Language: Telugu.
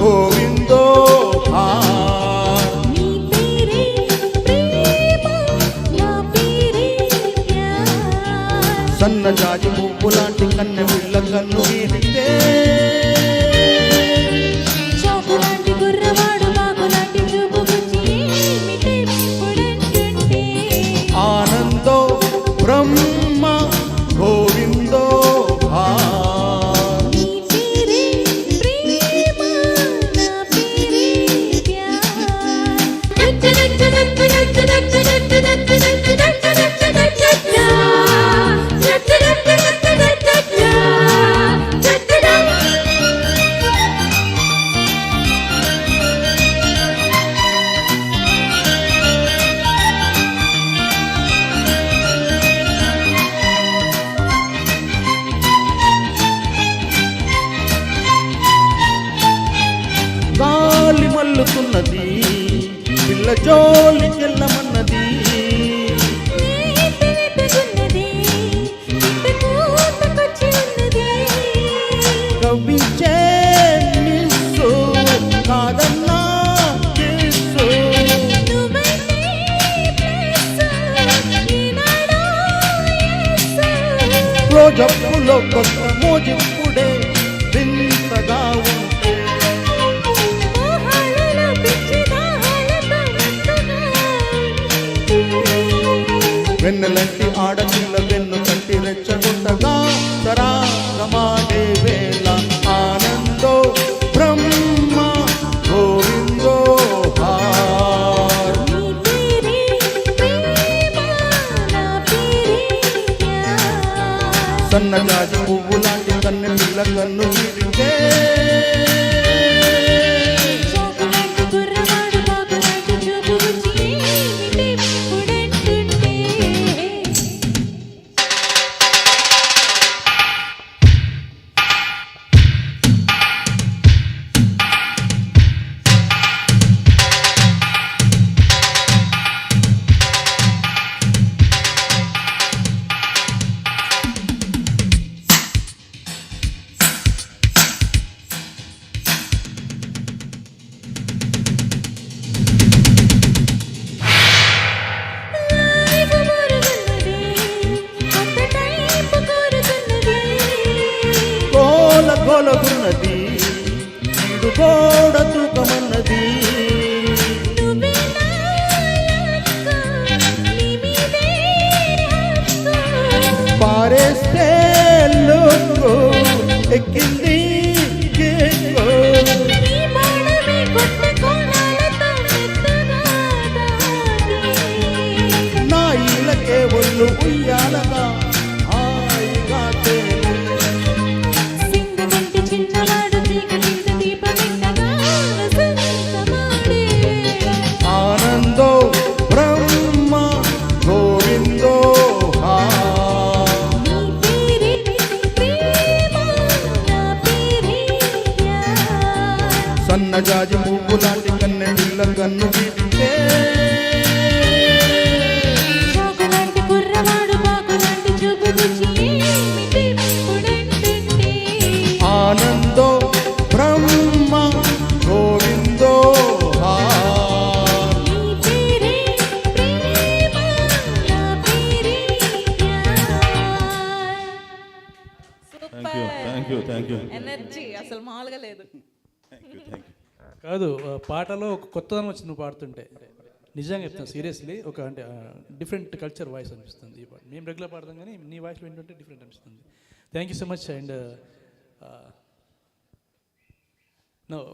గోవిందో సన్నజాజి పువ్వు లాంటి కన్నె పిల్ల కన్ను గీరితే ఆనందో బ్రహ్మ గోవిందో గాలి మల్లుతున్నది పిల్ల జోలి చెల్లమన్నది కవించే నిస్సు కాదన్నా కిస్సు రోజప్పులో కొత్త మోజిప్పుడే వింతగా ఉంటే వెన్నెలంటి ఆడపిల్ల వెన్ను కట్టి రెచ్చగొట్టగా సరాగమాడే వేళ ఆనందో బ్రహ్మ గోవిందో సన్నజాజి పువ్వు లాంటి కన్నె పిల్ల కన్ను గీరితే గోలగున్నది ఇడు గోడ తూకమన్నది పారేస్తే లోకు ఎక్కింది నా ఇళ్ళకే ఒళ్ళు ఉయ్యాలగా హాయిగా ఆనందో బ్రహ్మ గోవిందో సన్నజాజి పువ్వు లాంటి కన్నె పిల్ల కన్ను గీరితే ఆనందో బ్రహ్మ గోవిందో థ్యాంక్ యూ ఎనర్జీ అసలు మామూలుగా లేదు. కాదు, పాటలో ఒక కొత్తదనం వచ్చి నువ్వు పాడుతుంటే నిజంగా చెప్తాను సీరియస్లీ, ఒక అంటే డిఫరెంట్ కల్చర్ వాయిస్ అనిపిస్తుంది ఈ పాట. మేము రెగ్యులర్ పాడతాం కానీ నీ వాయిస్ వింటుంటే డిఫరెంట్ అనిపిస్తుంది. Thank you so much. And no